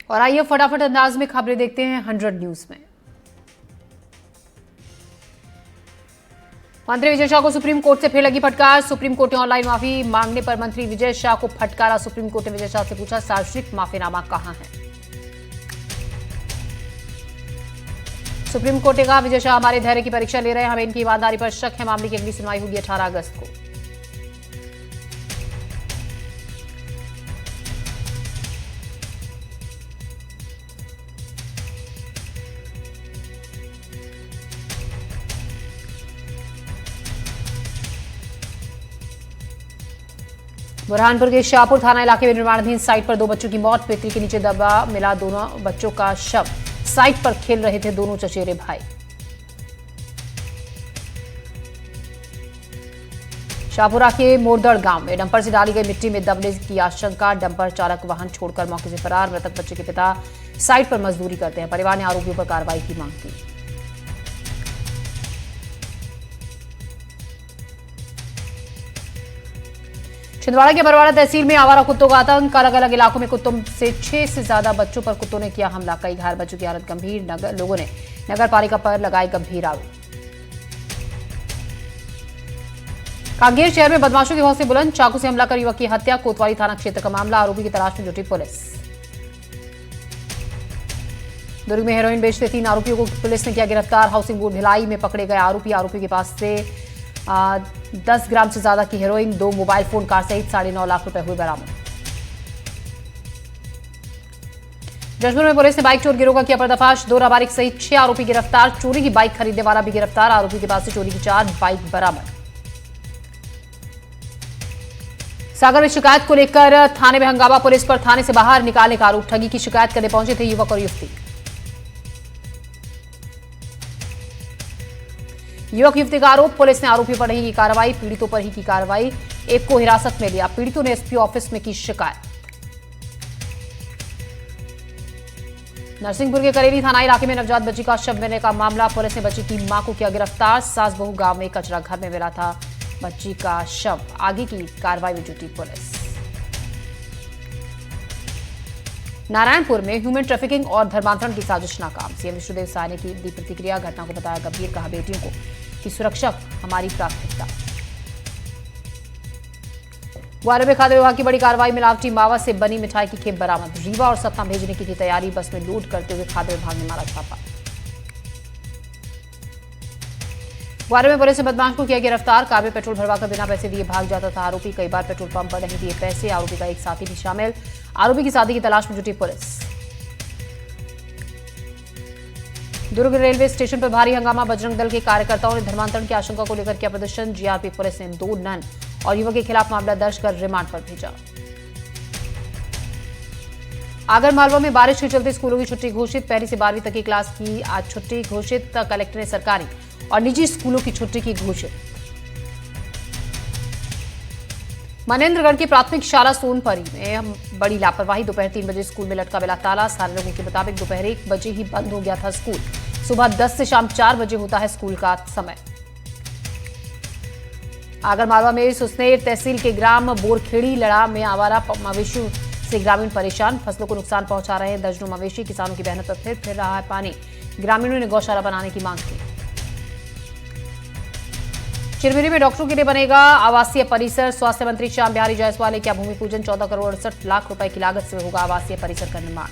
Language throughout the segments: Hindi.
और आइए फटाफट अंदाज में खबरें देखते हैं 100 न्यूज में। मंत्री विजय शाह को सुप्रीम कोर्ट से फिर लगी फटकार। सुप्रीम कोर्ट ने ऑनलाइन माफी मांगने पर मंत्री विजय शाह को फटकारा। सुप्रीम कोर्ट ने विजय शाह से पूछा, सार्वजनिक माफीनामा कहां है। सुप्रीम कोर्ट ने कहा, विजय शाह हमारे धैर्य की परीक्षा ले रहे हैं, हमें इनकी ईमानदारी पर शक है। मामले की अगली सुनवाई होगी 18 अगस्त को। बुरहानपुर के शाहपुर थाना इलाके में निर्माणाधीन साइट पर 2 बच्चों की मौत। पेटी के नीचे दबा मिला दोनों बच्चों का शव। साइट पर खेल रहे थे दोनों चचेरे भाई। शाहपुरा के मोरदड़ गांव में डंपर से डाली गई मिट्टी में दबने की आशंका। डंपर चालक वाहन छोड़कर मौके से फरार। मृतक बच्चे के पिता साइट पर मजदूरी करते हैं। परिवार ने आरोपियों पर कार्रवाई की मांग की। छिंदवाड़ा के बरवाड़ा तहसील में आवारा कुत्तों का आतंक। अलग अलग इलाकों में कुत्तों से 6 से ज्यादा बच्चों पर कुत्तों ने किया हमला। कई घायल बच्चों की हालत गंभीर। लोगों ने नगर पालिका पर लगाए गंभीर आरोप। कांगेर शहर में बदमाशों के हौसले बुलंद। चाकू से हमला कर युवक की हत्या। कोतवाली थाना क्षेत्र का मामला। आरोपी की तलाश में जुटी पुलिस। दुर्ग में हेरोइन बेचते 3 आरोपियों को पुलिस ने किया गिरफ्तार। हाउसिंग बोर्ड भिलाई में पकड़े गए आरोपी के पास से 10 ग्राम से ज्यादा की हेरोइन, 2 मोबाइल फोन, कार सहित 9.5 लाख रुपए हुए बरामद। जशपुर में पुलिस ने बाइक चोर गिरोह का किया पर्दाफाश। 2 नाबालिग सहित 6 आरोपी गिरफ्तार। चोरी की बाइक खरीदने वाला भी गिरफ्तार। आरोपी के पास से चोरी की 4 बाइक बरामद। सागर में शिकायत को लेकर थाने में हंगामा। पुलिस पर थाने से बाहर निकालने का आरोप। ठगी की शिकायत करने पहुंचे थे युवक और युवती। युवक युवती का आरोप, पुलिस ने आरोपी पर नहीं की कार्रवाई, पीड़ितों पर ही की कार्रवाई। एक को हिरासत में लिया। पीड़ितों ने एसपी ऑफिस में की शिकायत। नरसिंहपुर के करेली थाना इलाके में नवजात बच्ची का शव मिलने का मामला। पुलिस ने बच्ची की मां को किया गिरफ्तार। सास बहू गांव में कचरा घर में मिला था बच्ची का शव। आगे की कार्रवाई में जुटी पुलिस। नारायणपुर में ह्यूमन ट्रैफिकिंग और धर्मांतरण की साजिश नाकाम। सीएम विष्णुदेव साय ने की दी प्रतिक्रिया। घटना को बताया गंभीर। कहा, बेटियों को की सुरक्षा हमारी प्राथमिकता। ग्वालियर में खाद्य विभाग की बड़ी कार्रवाई। मिलावटी मावा से बनी मिठाई की खेप बरामद। रीवा और सतना भेजने की थी तैयारी। बस में लोड करते हुए खाद्य विभाग ने मारा छापा। ग्वालियर में पुलिस ने बदमाश को किया गिरफ्तार। कार में पेट्रोल भरवाकर बिना पैसे दिए भाग जाता था आरोपी। कई बार पेट्रोल पंप पर नहीं दिए पैसे। आरोपी का एक साथी भी शामिल। आरोपी की साथी की तलाश में जुटी पुलिस। दुर्ग रेलवे स्टेशन पर भारी हंगामा। बजरंग दल के कार्यकर्ताओं ने धर्मांतरण की आशंका को लेकर किया प्रदर्शन। जीआरपी पुलिस ने 2 नन और युवक के खिलाफ मामला दर्ज कर रिमांड पर भेजा। आगरमालवा में बारिश के चलते स्कूलों की छुट्टी घोषित। 1वीं से 12वीं तक की क्लास की आज छुट्टी घोषित। कलेक्टर ने सरकारी और निजी स्कूलों की छुट्टी की घोषित। मनेन्द्रगढ़ की प्राथमिक शाला सोनपरी में बड़ी लापरवाही। दोपहर 3 बजे स्कूल में लटका मिला ताला। स्थानीय लोगों के मुताबिक दोपहर 1 बजे ही बंद हो गया था स्कूल। सुबह 10 से शाम 4 बजे होता है स्कूल का समय। आगरमालवा में सुसनेर तहसील के ग्राम बोरखेड़ी लड़ा में आवारा मवेशियों से ग्रामीण परेशान। फसलों को नुकसान पहुंचा रहे हैं दर्जनों मवेशी। किसानों की मेहनत पर फिर रहा है पानी। ग्रामीणों ने गौशाला बनाने की मांग की। चिरमिरी में डॉक्टरों के लिए बनेगा आवासीय परिसर। स्वास्थ्य मंत्री श्याम बिहारी जायसवाल ने किया भूमि पूजन। 14 करोड़ 68 लाख रुपए की लागत से होगा आवासीय परिसर का निर्माण।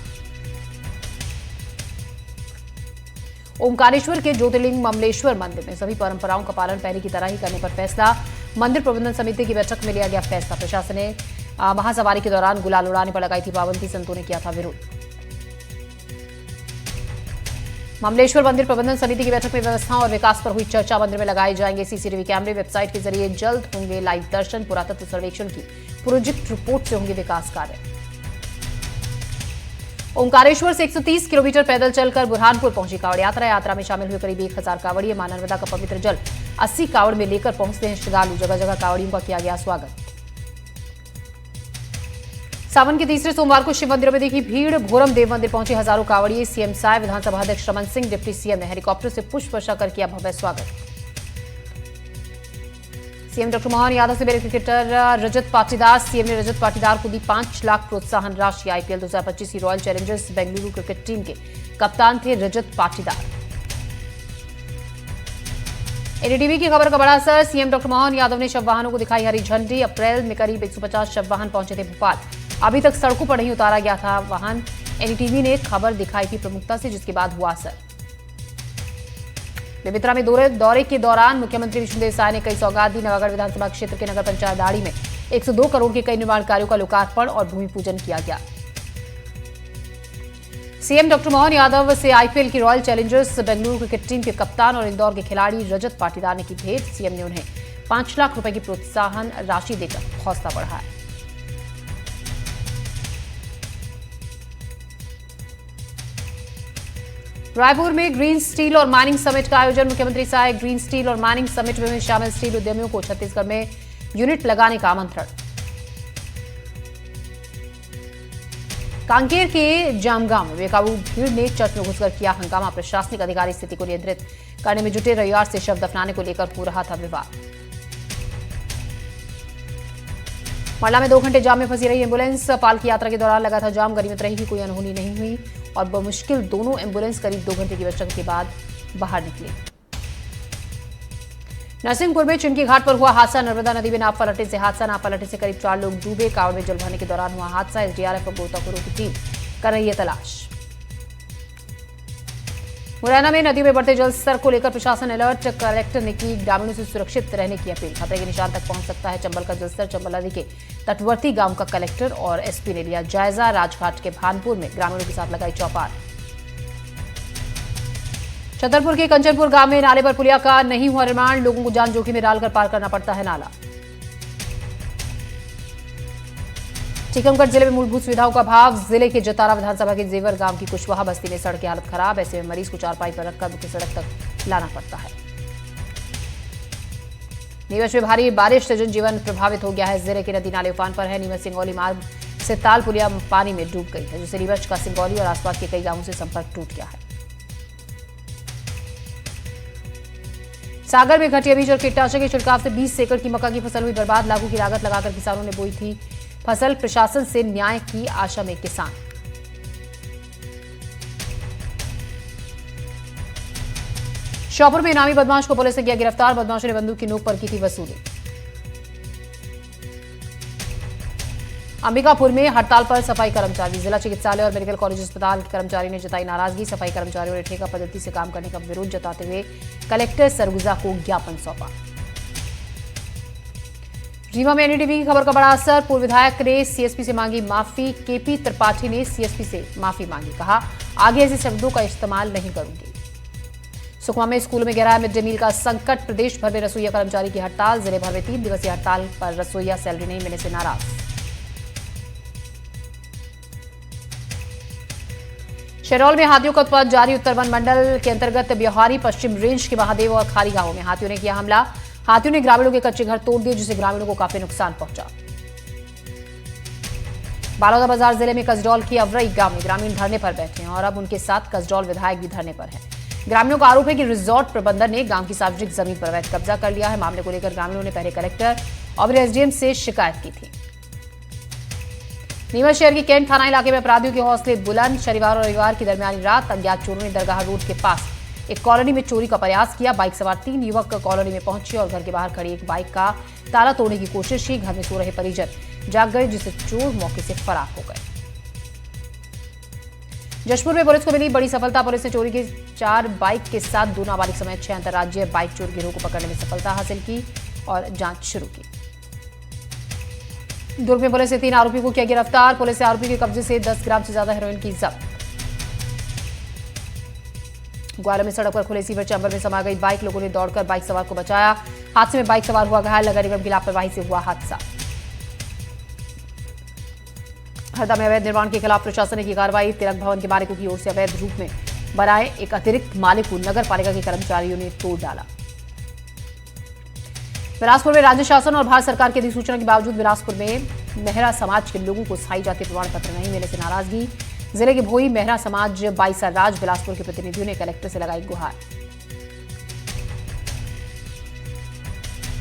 ओमकारेश्वर के ज्योतिर्लिंग ममलेश्वर मंदिर में सभी परंपराओं का पालन पहले की तरह ही करने पर फैसला। मंदिर प्रबंधन समिति की बैठक में लिया गया फैसला। प्रशासन ने महासवारी के दौरान गुलाल उड़ाने पर लगाई थी पाबंदी। संतों ने किया था विरोध। ममलेश्वर मंदिर प्रबंधन समिति की बैठक में व्यवस्था और विकास पर हुई चर्चा। मंदिर में लगाए जाएंगे सीसीटीवी कैमरे। वेबसाइट के जरिए जल्द होंगे लाइव दर्शन। पुरातत्व सर्वेक्षण की प्रोजेक्ट रिपोर्ट से होंगे विकास कार्य। ओमकारेश्वर से 130 किलोमीटर पैदल चलकर बुरहानपुर पहुंची कांवड़ यात्रा। यात्रा में शामिल हुए करीब 1000 कांवड़िए। मां नर्मदा का पवित्र जल 80 कांवड़ में लेकर पहुंचते हैं श्रद्धालु। जगह जगह कांवड़ियों का किया गया स्वागत। सावन के तीसरे सोमवार को शिव मंदिरों में देखी भीड़। भोरम देव मंदिर पहुंचे हजारों कांवड़िए। सीएम साय, विधानसभा अध्यक्ष रमन सिंह, डिप्टी सीएम ने हेलीकॉप्टर से पुष्प वर्षा कर किया भव्य स्वागत। सीएम डॉक्टर मोहन यादव से मेरे क्रिकेटर रजत पाटीदार। सीएम ने रजत पाटीदार को दी 5 लाख प्रोत्साहन राशि। आईपीएल 2025 की royal Challengers Bengaluru cricket team के कप्तान थे रजत पाटीदार। एनडीटीवी की खबर का बड़ा असर। सीएम डॉक्टर मोहन यादव ने शव वाहनों को दिखाई हरी झंडी। अप्रैल में करीब 150 शव वाहन पहुंचे थे भोपाल। अभी तक सड़कों पर नहीं उतारा गया था वाहन। एनडीटीवी ने खबर दिखाई थी प्रमुखता से, जिसके बाद हुआ असर। बेमेतरा में दौरे के दौरान मुख्यमंत्री विष्णुदेव साय ने कई सौगात दी। नवागढ़ विधानसभा क्षेत्र के नगर पंचायत दाड़ी में 102 करोड़ के कई निर्माण कार्यों का लोकार्पण और भूमि पूजन किया गया। सीएम डॉक्टर मोहन यादव से आईपीएल की royal Challengers Bengaluru cricket team के कप्तान और इंदौर के खिलाड़ी रजत पाटीदार ने की भेंट। सीएम ने उन्हें 5 लाख रुपए की प्रोत्साहन राशि देकर हौसला बढ़ाया। रायपुर में ग्रीन स्टील और माइनिंग समिट का आयोजन। मुख्यमंत्री साय ग्रीन स्टील और माइनिंग समिट में शामिल स्टील उद्यमियों को छत्तीसगढ़ में यूनिट लगाने का आमंत्रण। कांकेर के जामगांव में बेकाबू भीड़ ने चर्च में घुसकर किया हंगामा। प्रशासनिक अधिकारी स्थिति को नियंत्रित करने में जुटे। रविवार से शव दफनाने को लेकर हो रहा था विवाद। मंडला में 2 घंटे जाम में फंसी रही एम्बुलेंस। पालकी यात्रा के दौरान लगा था जाम। गनीमत रही कि कोई अनहोनी नहीं हुई और बमुश्किल दोनों एम्बुलेंस करीब 2 घंटे की मशक्कत के बाद बाहर निकली। नरसिंहपुर में चिंकी घाट पर हुआ हादसा। नर्मदा नदी में नाव पलटने से हादसा। नाव पलटने से करीब 4 लोग डूबे। कांवड़ में जल भरने के दौरान हुआ हादसा। एसडीआरएफ और गोताखोरों की टीम कर रही है तलाश। मुरैना में नदी में बढ़ते जल स्तर को लेकर प्रशासन अलर्ट। कलेक्टर ने की ग्रामीणों से सुरक्षित रहने की अपील। खतरे के निशान तक पहुंच सकता है चंबल का जलस्तर। चंबल नदी के तटवर्ती गांव का कलेक्टर और एसपी ने लिया जायजा। राजघाट के भानपुर में ग्रामीणों के साथ लगाई चौपाल। छतरपुर के कंचनपुर गांव में नाले पर पुलिया का नहीं हुआ निर्माण। लोगों को जान जोखिम में डालकर पार करना पड़ता है नाला। टीकमगढ़ जिले में मूलभूत सुविधाओं का अभाव। जिले के जतारा विधानसभा के जेवर गांव की कुशवाहा बस्ती में सड़क की हालत खराब। ऐसे में मरीज को चारपाई पर रखकर मुख्य सड़क तक लाना पड़ता है। नीमच में भारी बारिश से जनजीवन प्रभावित हो गया है। जिले के नदी नाले उफान पर है। नीमच सिंगौली मार्ग से ताल पुलिया पानी में डूब गई है, जिससे नीमच का सिंगौली और आसपास के कई गांवों से संपर्क टूट गया है। सागर में घटिया बीज और कीटनाशक के छिड़काव से 20 एकड़ की मक्का की फसल हुई बर्बाद। लाखों की लागत लगाकर किसानों ने बोई थी फसल। प्रशासन से न्याय की आशा में किसान। श्योपुर में इनामी बदमाश को पुलिस ने किया गिरफ्तार। बदमाशों ने बंदूक की नोक पर की थी वसूली। अंबिकापुर में हड़ताल पर सफाई कर्मचारी। जिला चिकित्सालय और मेडिकल कॉलेज अस्पताल के कर्मचारी ने जताई नाराजगी। सफाई कर्मचारियों ने ठेका पद्धति से काम करने का विरोध जताते हुए कलेक्टर सरगुजा को ज्ञापन सौंपा। रीवा में एनडीटीवी की खबर का बड़ा असर। पूर्व विधायक ने सीएसपी से मांगी माफी। केपी त्रिपाठी ने सीएसपी से माफी मांगी। कहा, आगे ऐसे शब्दों का इस्तेमाल नहीं करूंगी। सुकमा में स्कूल में गहरा मिड डे मील का संकट। प्रदेश भर में रसोईया कर्मचारी की हड़ताल। जिले भर में 3 दिवसीय हड़ताल पर रसोईया सैलरी नहीं मिलने से नाराज। शहडोल में हाथियों का उत्पात जारी। उत्तर वन मंडल के अंतर्गत ब्यौहारी पश्चिम रेंज के महादेव और खारी गांवों में हाथियों ने किया हमला। हाथियों ने ग्रामीणों के कच्चे घर तोड़ दिए, जिससे ग्रामीणों को काफी नुकसान पहुंचा। बालोदा बाजार जिले में कसडौल की अवरई गांव में ग्रामीण धरने पर बैठे हैं और अब उनके साथ कसडौल विधायक भी धरने पर हैं। ग्रामीणों का आरोप है कि रिजॉर्ट प्रबंधन ने गांव की सार्वजनिक जमीन पर अवैध कब्जा कर लिया है। मामले को लेकर ग्रामीणों ने पहले कलेक्टर और एसडीएम से शिकायत की थी। नीमच शहर के कैंट थाना इलाके में अपराधियों के हौसले बुलंद। शनिवार और रविवार की दरमियानी रात अज्ञात चोरों ने दरगाह रोड के पास एक कॉलोनी में चोरी का प्रयास किया। बाइक सवार 3 युवक कॉलोनी में पहुंचे और घर के बाहर खड़ी एक बाइक का ताला तोड़ने की कोशिश की। घर में सो रहे परिजन जाग गए, जिससे चोर मौके से फरार हो गए। जशपुर में पुलिस को मिली बड़ी सफलता। पुलिस ने चोरी की 4 बाइक के साथ 2 नाबालिग समेत 6 अंतर्राज्यीय बाइक चोर गिरोह को पकड़ने में सफलता हासिल की और जांच शुरू की। दुर्ग में पुलिस ने 3 आरोपियों को किया गिरफ्तार। पुलिस ने आरोपी के कब्जे से 10 ग्राम से ज्यादा हेरोइन की जब्त। ग्वालियर में सड़क पर खुले सीवर चैम्बर में समा गई बाइक। लोगों ने दौड़कर बाइक सवार को बचाया। हादसे में बाइक सवार हुआ घायल। नगर निगम की लापरवाही से हुआ हादसा। हरदा में अवैध निर्माण के खिलाफ प्रशासन ने की कार्रवाई। तिलक भवन के मालिकों की ओर से अवैध रूप में बनाए एक अतिरिक्त मालिक को नगर पालिका के कर्मचारियों ने तोड़ डाला। बिलासपुर में राज्य शासन और भारत सरकार की अधिसूचना के बावजूद बिलासपुर में मेहरा समाज के लोगों को स्थायी जाति प्रमाण पत्र नहीं मिलने से नाराजगी। जिले के भोई मेहरा समाज बाईसा राज बिलासपुर के प्रतिनिधियों ने कलेक्टर से लगाई गुहार।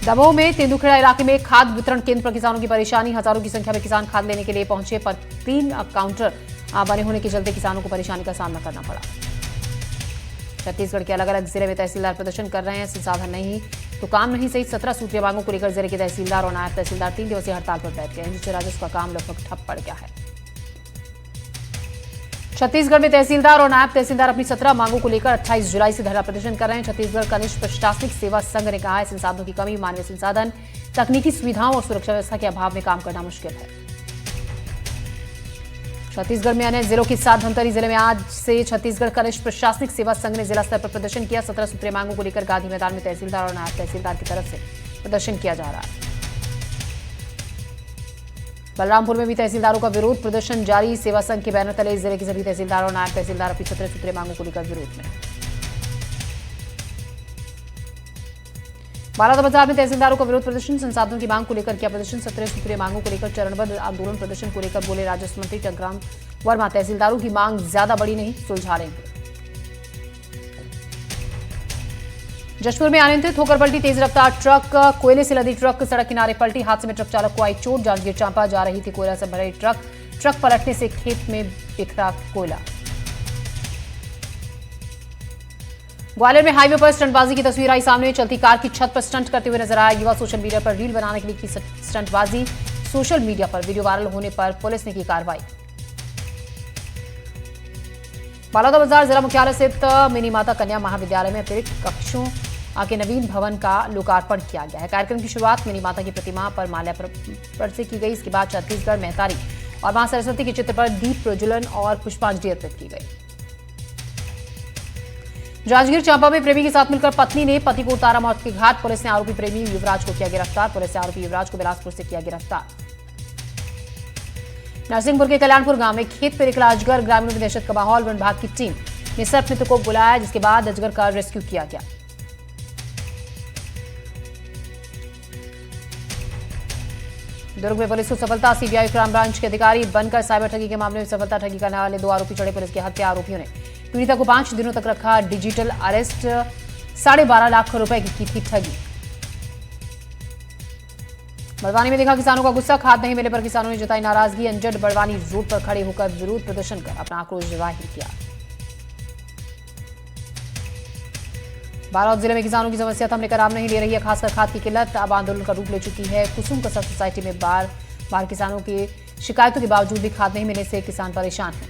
दमोह में तेंदुखेड़ा इलाके में खाद वितरण केंद्र पर किसानों की परेशानी। हजारों की संख्या में किसान खाद लेने के लिए पहुंचे, पर 3 काउंटर बने होने के चलते किसानों को परेशानी का सामना करना पड़ा। छत्तीसगढ़ के अलग अलग जिले में तहसीलदार प्रदर्शन कर रहे हैं। संसाधन नहीं तो काम नहीं सहित 17 सूत्रीय मांगों को लेकर जिले के तहसीलदार और नायब तहसीलदार 3 दिवसीय हड़ताल पर बैठ गए, जिससे राजस्व का काम लगभग ठप पड़ गया है। छत्तीसगढ़ में तहसीलदार और नायब तहसीलदार अपनी 17 मांगों को लेकर 28 जुलाई से धरना प्रदर्शन कर रहे हैं। छत्तीसगढ़ कनिष्ठ प्रशासनिक सेवा संघ ने कहा है, संसाधनों की कमी, मानवीय संसाधन, तकनीकी सुविधाओं और सुरक्षा व्यवस्था के अभाव में काम करना मुश्किल है। छत्तीसगढ़ में अन्य जिलों के साथ धमतरी जिले में आज से छत्तीसगढ़ कनिष्ठ प्रशासनिक सेवा संघ ने जिला स्तर पर प्रदर्शन किया। 17 सूत्रीय मांगों को लेकर गांधी मैदान में तहसीलदार और नायब तहसीलदार की तरफ से प्रदर्शन किया जा रहा है। बलरामपुर में भी तहसीलदारों का विरोध प्रदर्शन जारी। सेवा संघ के बैनर तले जिले के सभी तहसीलदार और नायब तहसीलदार अपनी 17 सूत्रीय मांगों को लेकर विरोध में। बालाघाट में तहसीलदारों का विरोध प्रदर्शन, संसाधनों की मांग को लेकर किया प्रदर्शन। 17 सूत्रीय मांगों को लेकर चरणबद्ध आंदोलन प्रदर्शन को लेकर बोले राजस्व मंत्री टंकराम वर्मा, तहसीलदारों की मांग ज्यादा बड़ी नहीं, सुलझा लेंगे। जशपुर में अनियंत्रित होकर पलटी तेज रफ्तार ट्रक, कोयले से लदी ट्रक सड़क किनारे पलटी। हादसे में ट्रक चालक को आई चोट। जांजगीर चांपा जा रही थी कोयला से भरे ट्रक पलटने से खेत में बिखरा कोयला। ग्वालियर में हाईवे पर स्टंटबाजी की तस्वीर आई सामने। चलती कार की छत पर स्टंट करते हुए नजर आया युवा। सोशल मीडिया पर रील बनाने के लिए की स्टंटबाजी। सोशल मीडिया पर वीडियो वायरल होने पर पुलिस ने की कार्रवाई। बलौदाबाजार जिला मुख्यालय स्थित मिनी माता कन्या महाविद्यालय में अतिरिक्त कक्षों के नवीन भवन का लोकार्पण किया गया है। कार्यक्रम की शुरुआत मिनी माता की प्रतिमा पर माल्यार्पण से की गई। इसके बाद छत्तीसगढ़ महतारी और मां सरस्वती के चित्र पर दीप प्रज्वलन और पुष्पांजलि अर्पित की गई। जांजगीर चांपा में प्रेमी के साथ मिलकर पत्नी ने पति को उतारा मौत के घाट। पुलिस ने आरोपी प्रेमी युवराज को किया गिरफ्तार। पुलिस ने आरोपी युवराज को बिलासपुर से किया गिरफ्तार। नरसिंहपुर के कल्याणपुर गांव में खेत पर निकला अजगर, ग्रामीणों में दहशत का माहौल। वन विभाग की टीम ने सर्प मित्र को बुलाया, जिसके बाद अजगर का रेस्क्यू किया गया। दुर्ग में पुलिस को सफलता। सीबीआई क्राइम ब्रांच के अधिकारी बनकर साइबर ठगी के मामले में सफलता। ठगी करने वाले 2 आरोपी चढ़े पुलिस के हत्या। आरोपियों ने पीड़िता को 5 दिनों तक रखा डिजिटल अरेस्ट। 12.5 लाख रुपए की थी ठगी। बड़वानी में देखा किसानों का गुस्सा। खाद नहीं मिले पर किसानों ने जताई नाराजगी। अंजड बड़वानी रोड पर खड़े होकर विरोध प्रदर्शन कर अपना आक्रोश जाहिर किया। बालोद जिले में किसानों की समस्या थमने का नाम नहीं ले रही है, खासकर खाद की किल्लत अब आंदोलन का रूप ले चुकी है। कुसुम कसा सोसाइटी में बार किसानों की शिकायतों के बावजूद भी खाद नहीं मिलने से किसान परेशान हैं।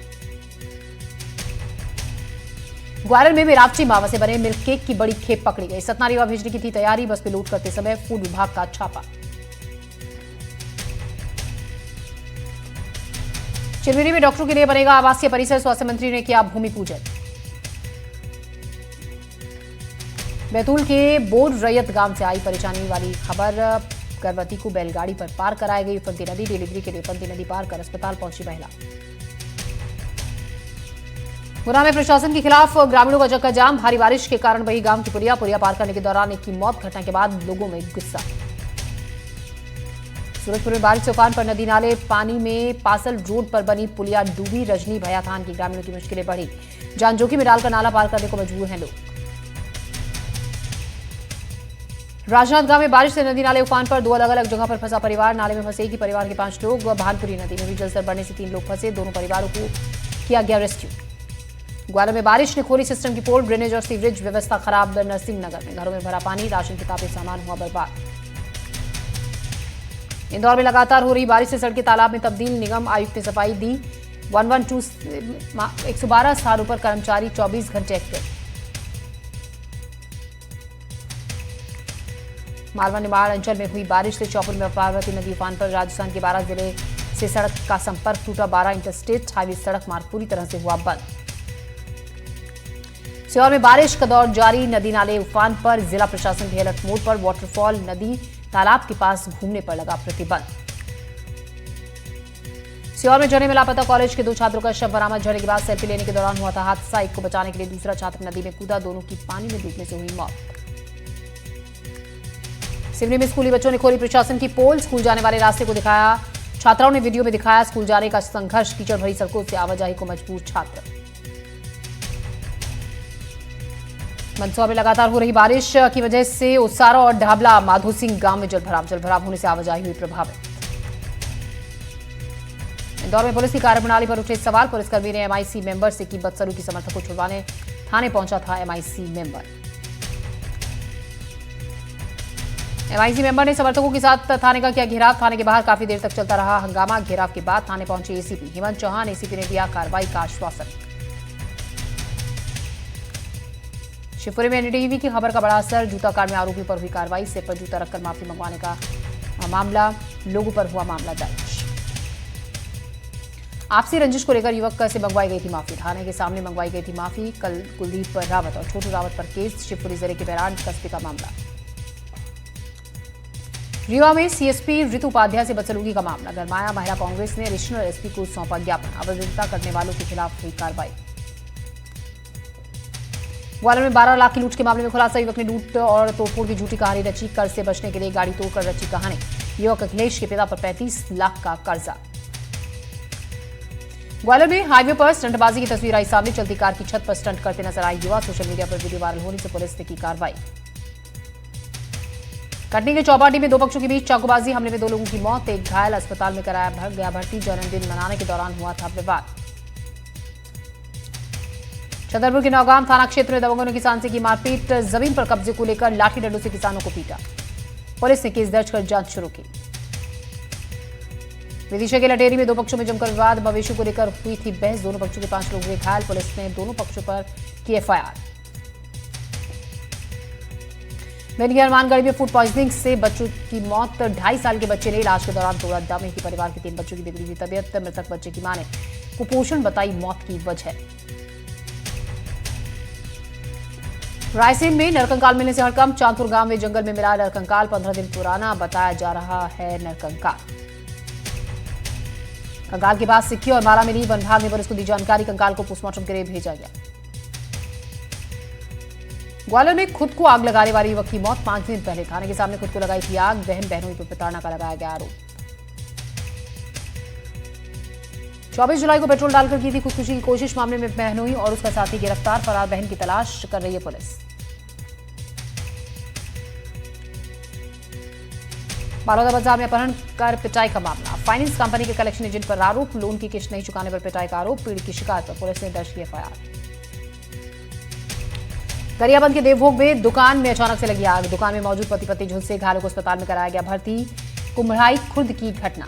ग्वालियर में मिरावची मावा से बने मिल्क केक की बड़ी खेप पकड़ी गई। सतना रीवा भेजने की थी तैयारी, बस पे लोड करते समय फूड विभाग का छापा। चिरमिरी में डॉक्टरों के लिए बनेगा आवासीय परिसर, स्वास्थ्य मंत्री ने किया भूमि पूजन। बैतूल के बोर रैयत गांव से आई परेशानी वाली खबर। गर्भवती को बैलगाड़ी पर पार कराई गई फंती नदी। डिलीवरी के लिए फंती नदी पार कर अस्पताल पहुंची महिला। गुना में प्रशासन के खिलाफ ग्रामीणों का चक्का जाम। भारी बारिश के कारण बही गांव की पुलिया पार करने के दौरान एक की मौत। घटना के बाद लोगों में गुस्सा। सूरजपुर में बारिश से उफान पर नदी नाले पानी में। पासल रोड पर बनी पुलिया डूबी। रजनी भयाथान की ग्रामीणों की मुश्किलें बढ़ी। जान जोखिम में डालकर नाला पार करने को मजबूर हैं लोग। राजनांदगांव में बारिश से नदी नाले उफान पर। 2 अलग अलग जगह पर फंसा परिवार। नाले में फंसे एक ही परिवार के 5 लोग। भानपुरी नदी में भी जलस्तर बढ़ने से 3 लोग फंसे। दोनों परिवारों को किया गया रेस्क्यू। ग्वालियर में बारिश ने खोली सिस्टम की पोल। ड्रेनेज और सीवरेज व्यवस्था खराब। नरसिंह नगर में घरों में भरा पानी। राशन किताबें सामान हुआ बर्बाद। इंदौर में लगातार हो रही बारिश से सड़कें तालाब में तब्दील। निगम आयुक्त ने सफाई दी। 112 स्थानों पर कर्मचारी 24 घंटे एक्टिव। मालवा निमाड़ अंचल में हुई बारिश से चौपुर में पार्वती नदी उफान पर। राजस्थान के 12 जिले से सड़क का संपर्क टूटा। 12 इंटरस्टेट हाईवे सड़क मार्ग पूरी तरह से हुआ बंद। सीहोर में बारिश का दौर जारी। नदी नाले उफान पर। जिला प्रशासन भी अलर्ट मोड पर। वाटरफॉल नदी तालाब के पास घूमने पर लगा प्रतिबंध। सीहोर में झरने में लापता कॉलेज के 2 छात्रों का शव बरामद। झरने के बाद सेल्फी लेने के दौरान हुआ था हादसा। एक को बचाने के लिए दूसरा छात्र नदी में कूदा। दोनों की पानी में डूबने से हुई मौत। सिवनी में स्कूली बच्चों ने खोली प्रशासन की पोल। स्कूल जाने वाले रास्ते को दिखाया। छात्राओं ने वीडियो में दिखाया स्कूल जाने का संघर्ष। कीचड़ भरी सड़कों से आवाजाही को मजबूर छात्र। मंदसौर में लगातार हो रही बारिश की वजह से उसारा और ढाबला माधो सिंह गांव में जलभराव होने से आवाजाही हुई प्रभावित। इंदौर में पुलिस की कार्यप्रणाली पर उठे सवाल। पुलिसकर्मी ने एमआईसी मेंबर से की बदसलूकी। समर्थक को छुड़वाने थाने पहुंचा था एमआईसी मेंबर। एमआईसी मेंबर ने समर्थकों के साथ थाने का किया घेराव। थाने के बाहर काफी देर तक चलता रहा हंगामा। घेराव के बाद थाने पहुंचे एसीपी हेमंत चौहान। एसीपी ने दिया कार्रवाई का आश्वासन। शिवपुरी में एनडीटीवी की खबर का बड़ा असर। जूता कांड में आरोपी पर हुई कार्रवाई। सिर पर जूता रखकर माफी मंगवाने का मामला, लोगों पर हुआ मामला दर्ज। आपसी रंजिश को लेकर युवक से मंगवाई गई थी माफी। थाने के सामने मंगवाई गई थी माफी। कल कुलदीप रावत और छोटू रावत पर केस। शिवपुरी जिले के बैराड कस्बे का मामला। रीवा में सीएसपी ऋतु उपाध्याय से बदसलूकी का मामला गरमाया। महिला कांग्रेस ने एडिशनल एसपी को सौंपा ज्ञापन। अवैधता करने वालों के खिलाफ हुई कार्रवाई। ग्वालियर में 12 लाख की लूट के मामले में खुलासा। युवक ने लूट और तोड़फोड़ की झूठी कहानी रची। कर्ज से बचने के लिए गाड़ी तोड़कर रची कहानी। युवक अखिलेश के पिता पर 35 लाख का कर्जा। ग्वालियर में हाईवे पर स्टंटबाजी की तस्वीर आई सामने। चलती कार की छत पर स्टंट करते नजर आए युवा। सोशल मीडिया पर वीडियो वायरल होने से पुलिस ने की कार्रवाई। कटनी के चौपाटी में दो पक्षों के बीच चाकूबाजी। हमले में 2 लोगों की मौत, एक घायल। अस्पताल में कराया गया भर्ती। जन्मदिन मनाने के दौरान हुआ था विवाद। छतरपुर के नौगाम थाना क्षेत्र में दबंगों ने किसान से की मारपीट। जमीन पर कब्जे को लेकर लाठी डंडों से किसानों को पीटा। पुलिस ने केस दर्ज कर जांच शुरू की। विदिशा के लटेरी में 2 पक्षों में जमकर विवाद। मवेशियों को लेकर हुई थी बहस। दोनों पक्षों के 5 लोग हुए घायल। पुलिस ने दोनों पक्षों पर की एफआईआर। भिंड के हनुमानगढ़ में फूड पॉइजनिंग से बच्चों की मौत। 2.5 साल के बच्चे ने इलाज के दौरान तोड़ा दम। एक ही परिवार के 3 बच्चों की बिगड़ी हुई तबीयत। मृतक बच्चे की मां ने कुपोषण बताई मौत की वजह। रायसेन में नरकंकाल मिलने से हड़कंप। चांदपुर गांव में जंगल में मिला नरकंकाल। 15 दिन पुराना बताया जा रहा है नरकंकाल। कंकाल के बाद सिक्की और माला मिली। वन विभाग ने पुलिस को दी जानकारी। कंकाल को पोस्टमार्टम के लिए भेजा गया। ग्वालियर में खुद को आग लगाने वाले युवक की मौत। 5 दिन पहले थाने के सामने खुद को लगाई थी आग। बहन बहनोई पर प्रताड़ना का लगाया गया आरोप। 24 जुलाई को पेट्रोल डालकर की थी खुदकुशी की कोशिश। मामले में बहनोई और उसका साथी गिरफ्तार। फरार बहन की तलाश कर रही है पुलिस। बालोदा बाजार में अपहरण कर पिटाई का मामला। फाइनेंस कंपनी के कलेक्शन एजेंट पर आरोप। लोन की किस्त नहीं चुकाने पर पिटाई का आरोप। पीड़ित की शिकायत पर पुलिस ने दर्ज की एफआईआर। गरियाबंद के देवभोग में दुकान में अचानक से लगी आग। दुकान में मौजूद पति पत्नी झुलसे। घायलों को अस्पताल में कराया गया भर्ती। कुम्हड़ाई खुर्द की घटना।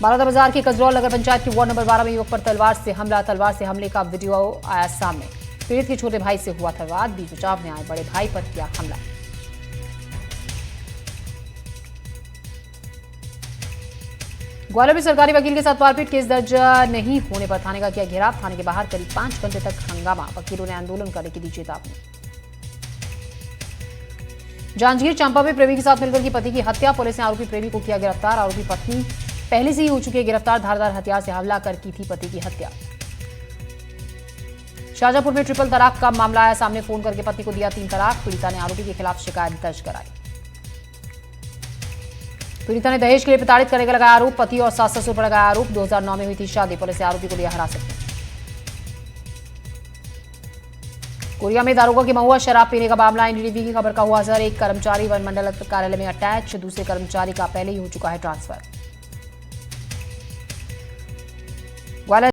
बालोदा बाजार के कजरौल नगर पंचायत की वार्ड नंबर 12 में युवक पर तलवार से हमला। तलवार से हमले का वीडियो आया सामने। पीड़ित के छोटे भाई से हुआ था विवाद। बीच बचाव में आए बड़े भाई पर किया हमला। ग्वालियर में सरकारी वकील के साथ मारपीट। केस दर्ज नहीं होने पर थाने का किया घेराव। थाने के बाहर करीब 5 घंटे तक हंगामा। वकीलों ने आंदोलन करने की दी चेतावनी। जांजगीर चांपा में प्रेमी के साथ मिलकर की पति की हत्या। पुलिस ने आरोपी प्रेमी को किया गिरफ्तार। आरोपी पत्नी पहले से ही हो चुकी है गिरफ्तार। धारदार हथियार से हमला कर की थी पति की हत्या। शाहजहांपुर में ट्रिपल तलाक का मामला आया सामने। फोन करके पति को दिया 3 तलाक। पीड़िता ने आरोपी के खिलाफ शिकायत दर्ज कराई। पीड़िता ने दहेज के लिए प्रताड़ित करने का लगाया आरोप। पति और सास ससुर पर लगाया आरोप। 2009 में हुई थी शादी। पुलिस ने आरोपी को लिया हिरासत में। कोरिया में दारोगा की महुआ शराब पीने का मामला। एनडीटीवी की खबर का हुआ असर। एक कर्मचारी वन मंडल कार्यालय में अटैच। दूसरे कर्मचारी का पहले ही हो चुका है ट्रांसफर।